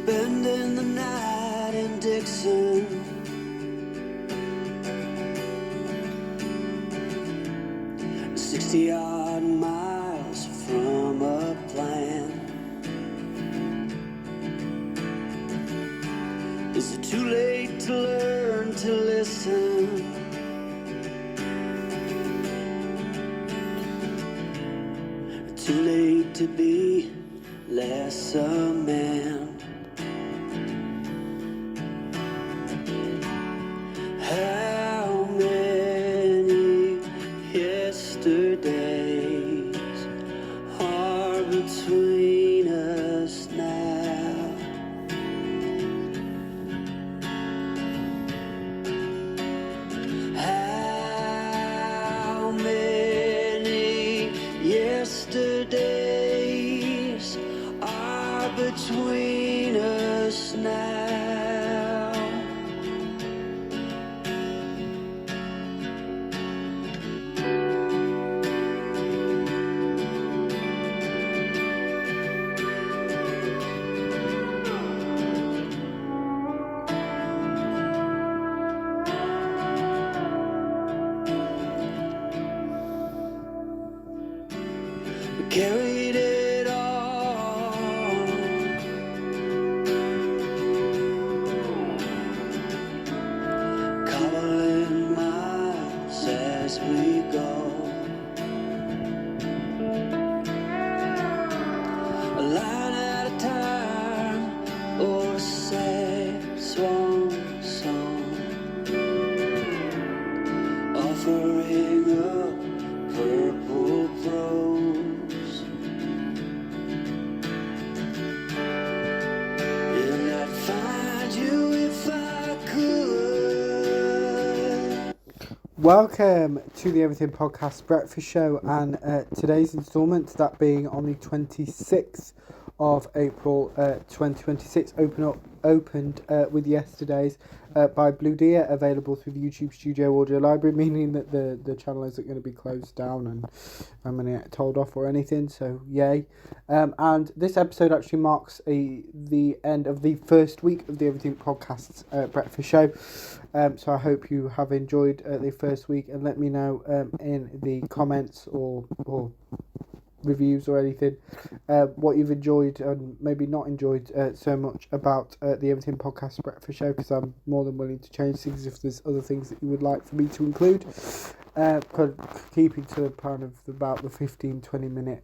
spending the night in Dixon. 60-odd miles from a plan. Is it too late to learn to listen? Too late to be less a man? How many yesterdays are between us now? How many yesterdays are between us now? We carried it all, cobbling miles as we go, a line at a time, or a sad swan song, offering up purple prose. And I'd find you if I could. Welcome to the Everything Podcast Breakfast Show, and today's instalment, that being on the 26th of April 2026, opened with yesterday's by Blue Deer, available through the YouTube Studio Audio Library, meaning that the channel isn't going to be closed down and I'm going to get told off or anything, so yay. And this episode actually marks the end of the first week of the Everything Podcast's Breakfast Show. So I hope you have enjoyed the first week, and let me know in the comments or reviews or anything what you've enjoyed and maybe not enjoyed so much about the Everything Podcast Breakfast Show, because I'm more than willing to change things if there's other things that you would like for me to include, keeping to the plan of about the 15-20 minute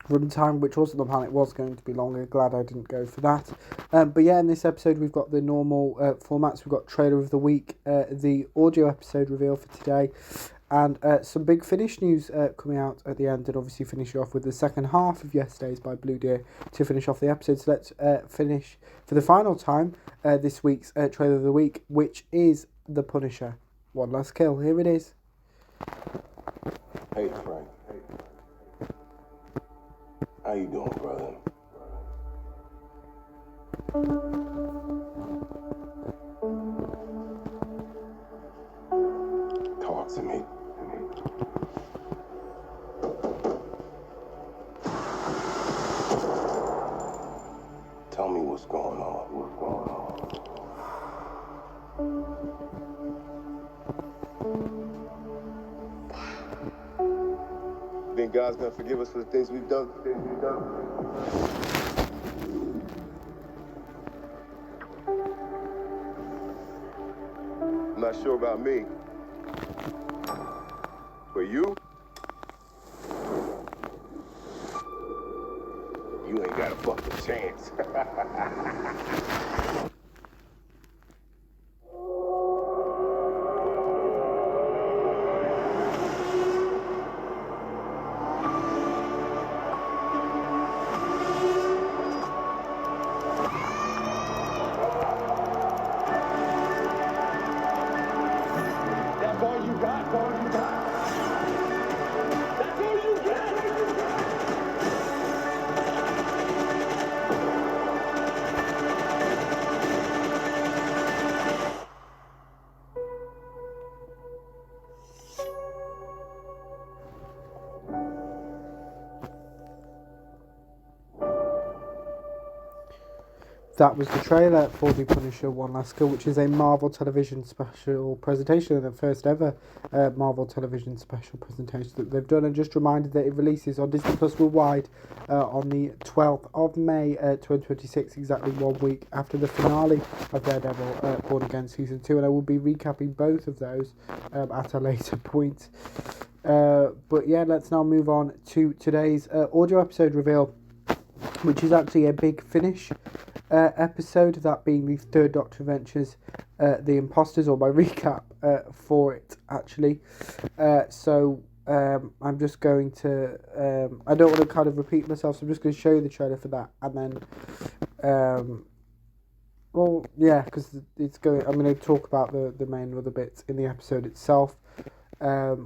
runtime, which wasn't the plan. It was going to be longer. Glad I didn't go for that. But yeah, in this episode we've got the normal formats. We've got trailer of the week, the audio episode reveal for today, and some big Finish news coming out at the end, and obviously finishing off with the second half of yesterday's by Blue Deer to finish off the episode. So let's finish for the final time this week's trailer of the week, which is The Punisher: One Last Kill. Here it is. Hey Frank. How you doing, brother? Talk to me. Tell me what's going on. What's going on? Think God's gonna forgive us for the things we've done? I'm not sure about me. But you ain't got a fucking chance. That's all you got, That's all you got. That was the trailer for The Punisher One Last Kill, which is a Marvel Television special presentation, and the first ever Marvel Television special presentation that they've done. And just reminded that it releases on Disney Plus worldwide on the 12th of May 2026, exactly 1 week after the finale of Daredevil Born Again Season 2. And I will be recapping both of those at a later point. But yeah, let's now move on to today's audio episode reveal, which is actually a Big Finish episode, that being the third Doctor Adventures, The Imposters, or my recap for it, actually. I'm just going to, I don't want to kind of repeat myself, so I'm just going to show you the trailer for that, and then, because it's going, I'm going to talk about the main other bits in the episode itself, that's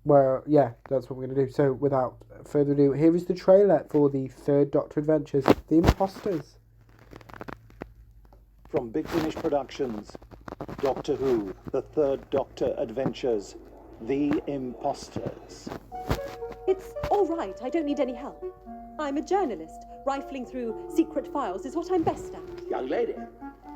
what we're going to do. So without further ado, here is the trailer for the third Doctor Adventures, The Imposters. From Big Finish Productions, Doctor Who, The Third Doctor Adventures, The Imposters. It's all right. I don't need any help. I'm a journalist. Rifling through secret files is what I'm best at. Young lady,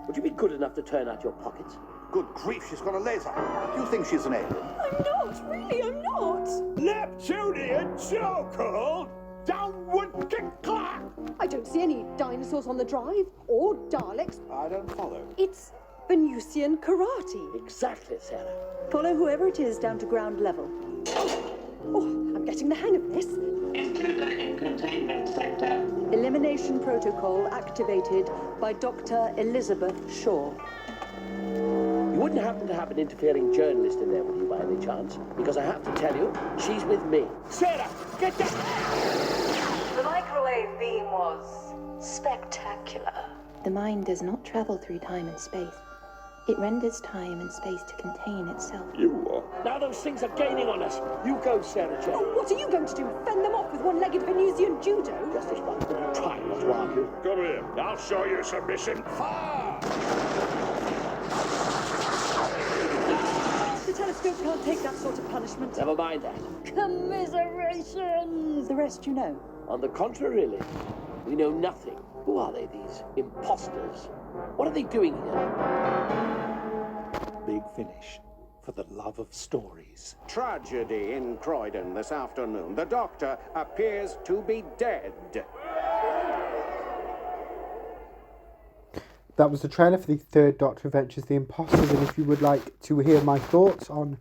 would you be good enough to turn out your pockets? Good grief, she's got a laser. Do you think she's an alien? I'm not. Really, I'm not. Neptunian so-called downward kick-clack! I don't see any dinosaurs on the drive or Daleks. I don't follow. It's Venusian karate. Exactly, Sarah. Follow whoever it is down to ground level. Oh, I'm getting the hang of this. Intruder in containment sector. Elimination protocol activated by Dr. Elizabeth Shaw. You wouldn't happen to have an interfering journalist in there with you by any chance? Because I have to tell you, she's with me. Sarah, get down! The microwave beam was spectacular. The mind does not travel through time and space. It renders time and space to contain itself. You are. Now those things are gaining on us. You go, Sarah Jane. Oh, what are you going to do? Fend them off with one-legged Venusian judo? Just as well. Try not to argue. Come here. I'll show you submission. Fire! The telescope can't take that sort of punishment. Never mind that. Commiserations! The rest you know. On the contrary, Lily, we know nothing. Who are they, these imposters? What are they doing here? Big Finish, for the love of stories. Tragedy in Croydon this afternoon. The Doctor appears to be dead. That was the trailer for the third Doctor Adventures, The Imposters, and if you would like to hear my thoughts on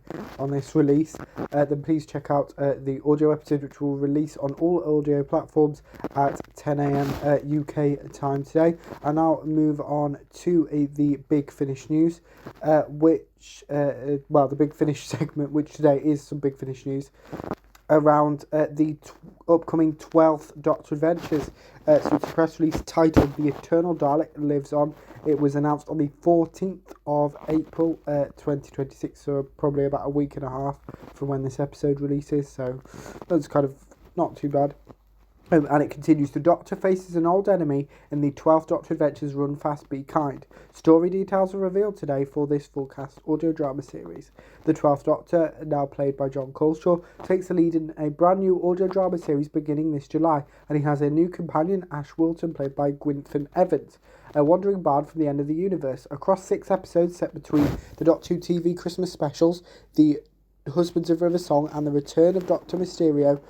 this release, then please check out the audio episode, which will release on all audio platforms at 10 a.m. UK time today. And now move on to the Big Finish news, the Big Finish segment, which today is some Big Finish news around the upcoming 12th Doctor Adventures. So it's a press release titled The Eternal Dalek Lives On. It was announced on the 14th of April 2026, so probably about a week and a half from when this episode releases, so that's kind of not too bad. And it continues, the Doctor faces an old enemy in the 12th Doctor Adventures Run Fast, Be Kind. Story details are revealed today for this full-cast audio drama series. The 12th Doctor, now played by John Coleshaw, takes the lead in a brand new audio drama series beginning this July, and he has a new companion, Ash Wilton, played by Gwynthyn Evans, a wandering bard from the end of the universe. Across 6 episodes set between the Doctor Who TV Christmas specials, The Husbands of River Song, and the return of Dr. Mysterio,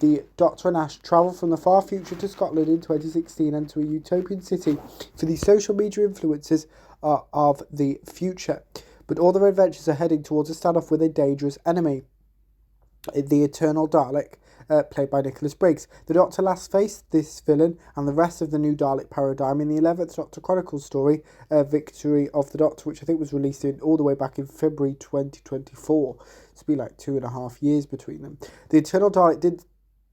the Doctor and Ash travel from the far future to Scotland in 2016 and to a utopian city for the social media influences of the future. But all their adventures are heading towards a standoff with a dangerous enemy, the Eternal Dalek, played by Nicholas Briggs. The Doctor last faced this villain and the rest of the new Dalek paradigm in the 11th Doctor Chronicles story, Victory of the Doctor, which I think was released all the way back in February 2024. It's been like 2.5 years between them. The Eternal Dalek did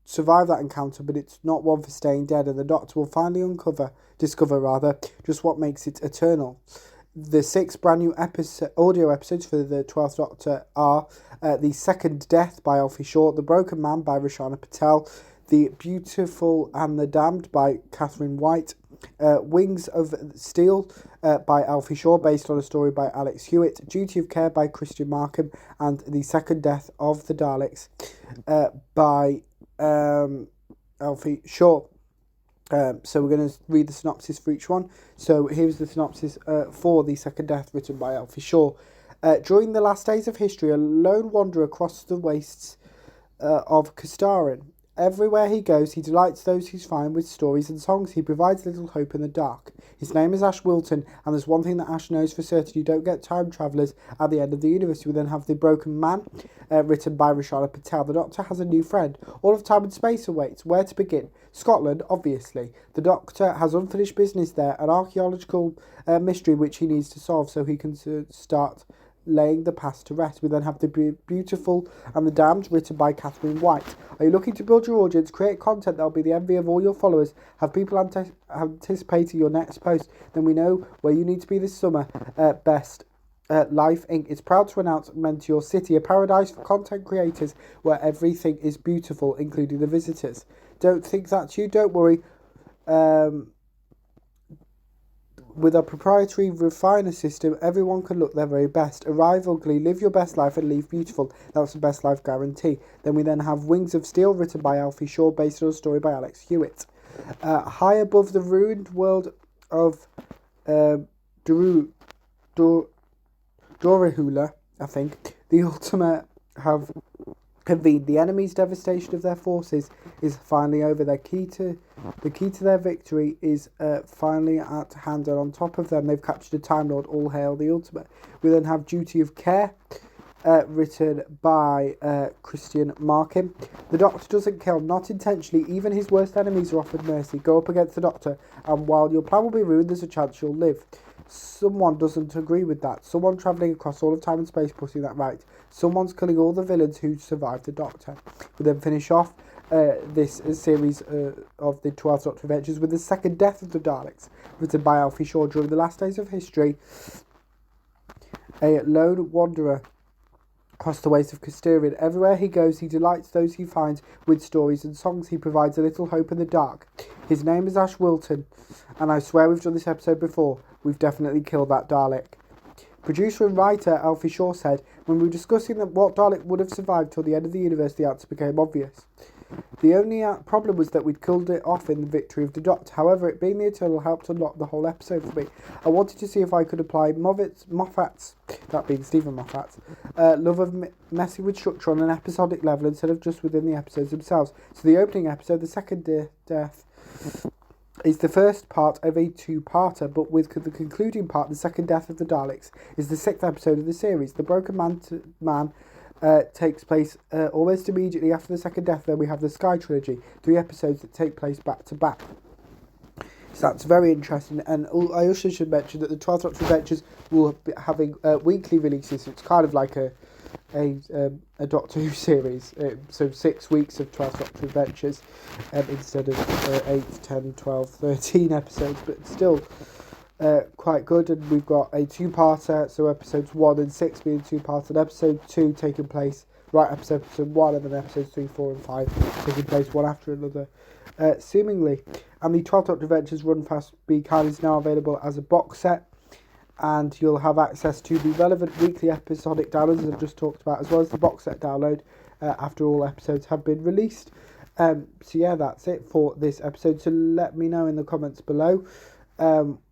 survive that encounter, but it's not one for staying dead, and the Doctor will finally discover just what makes it eternal. The 6 brand new audio episodes for the 12th Doctor are The Second Death by Alfie Shaw, The Broken Man by Rashana Patel, The Beautiful and the Damned by Catherine White, Wings of Steel by Alfie Shaw, based on a story by Alex Hewitt, Duty of Care by Christian Markham, and The Second Death of the Daleks by Alfie Shaw. So we're going to read the synopsis for each one. So here's the synopsis for The Second Death, written by Alfie Shaw. During the last days of history, a lone wanderer crosses the wastes of Castarin. Everywhere he goes, he delights those he finds with stories and songs. He provides little hope in the dark. His name is Ash Wilton, and there's one thing that Ash knows for certain: you don't get time travellers at the end of the universe. We then have The Broken Man, written by Rishana Patel. The Doctor has a new friend. All of time and space awaits. Where to begin? Scotland, obviously. The Doctor has unfinished business there, an archaeological mystery which he needs to solve so he can start laying the past to rest. We then have The Beautiful and the Damned, written by Catherine White. Are you looking to build your audience, create content that will be the envy of all your followers, have people anticipating your next post? Then we know where you need to be this summer. Best Life Inc. is proud to announce Meteor City, a paradise for content creators where everything is beautiful, including the visitors. Don't think that's you? Don't worry. With our proprietary refiner system, everyone can look their very best. Arrive ugly, live your best life, and leave beautiful. That's the best life guarantee. Then we have Wings of Steel, written by Alfie Shaw, based on a story by Alex Hewitt. High above the ruined world of Dorihula, I think, the Ultima have convened. The enemy's devastation of their forces is finally over. The key to their victory is finally at hand, and on top of them they've captured a Time Lord. All hail the Ultimate. We then have Duty of Care, written by Christian Markin. The Doctor doesn't kill, not intentionally. Even his worst enemies are offered mercy. Go up against the Doctor, and while your plan will be ruined, there's a chance you'll live. Someone doesn't agree with that. Someone travelling across all of time and space putting that right. Someone's killing all the villains who survived the Doctor. We then finish off this series of the 12th Doctor Adventures with The Second Death of the Daleks, written by Alfie Shaw. During the last days of history, a lone wanderer across the waste of Castarin. Everywhere he goes, he delights those he finds with stories and songs. He provides a little hope in the dark. His name is Ash Wilton, and I swear we've done this episode before. We've definitely killed that Dalek. Producer and writer Alfie Shaw said, when we were discussing what Dalek would have survived till the end of the universe, the answer became obvious. The only problem was that we'd killed it off in the victory of the Doctor. However, it being the Eternal helped unlock the whole episode for me. I wanted to see if I could apply Moffat's, that being Stephen Moffat's, love of messing with structure on an episodic level instead of just within the episodes themselves. So the opening episode, The Second Death, is the first part of a two-parter, but with the concluding part, The Second Death of the Daleks, is the 6th episode of the series. The Broken Man takes place almost immediately after The Second Death. Then we have the Sky Trilogy, 3 episodes that take place back to back. So that's very interesting, and I also should mention that the 12th Doctor Adventures will be having weekly releases. So it's kind of like a Doctor Who series, so 6 weeks of 12th Doctor Adventures instead of 8, 10, 12, 13 episodes, but still quite good. And we've got a two-parter, so episodes 1 and 6 being two-parts, and episode 2 taking place right after episode 1, and then episodes 3, 4 and 5 taking place one after another, seemingly. And the 12th Doctor Adventures Run Fast Be Kind is now available as a box set, and you'll have access to the relevant weekly episodic downloads, as I've just talked about, as well as the box set download after all episodes have been released. So yeah, that's it for this episode. So let me know in the comments below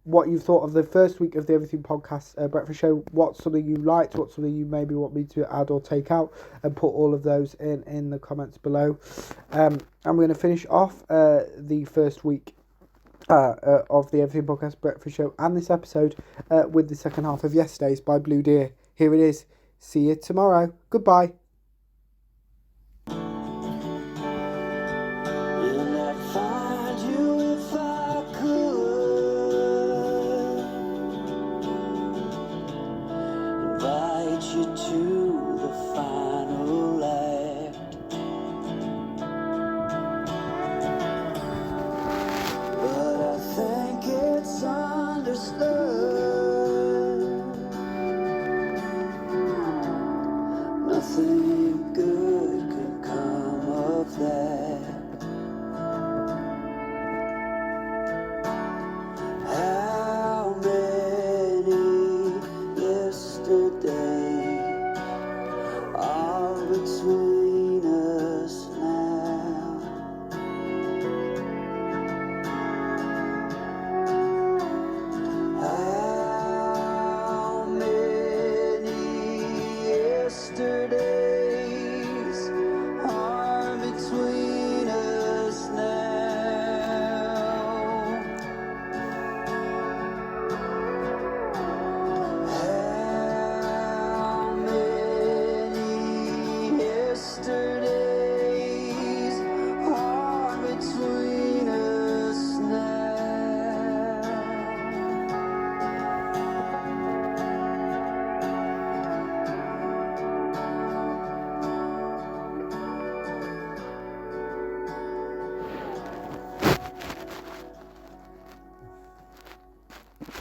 what you thought of the first week of the Everything Podcast Breakfast Show. What's something you liked, what's something you maybe want me to add or take out, and put all of those in the comments below. I'm going to finish off the first week of the Everything Podcast Breakfast Show and this episode with the second half of Yesterday's by Blue Deer. Here it is. See you tomorrow. Goodbye.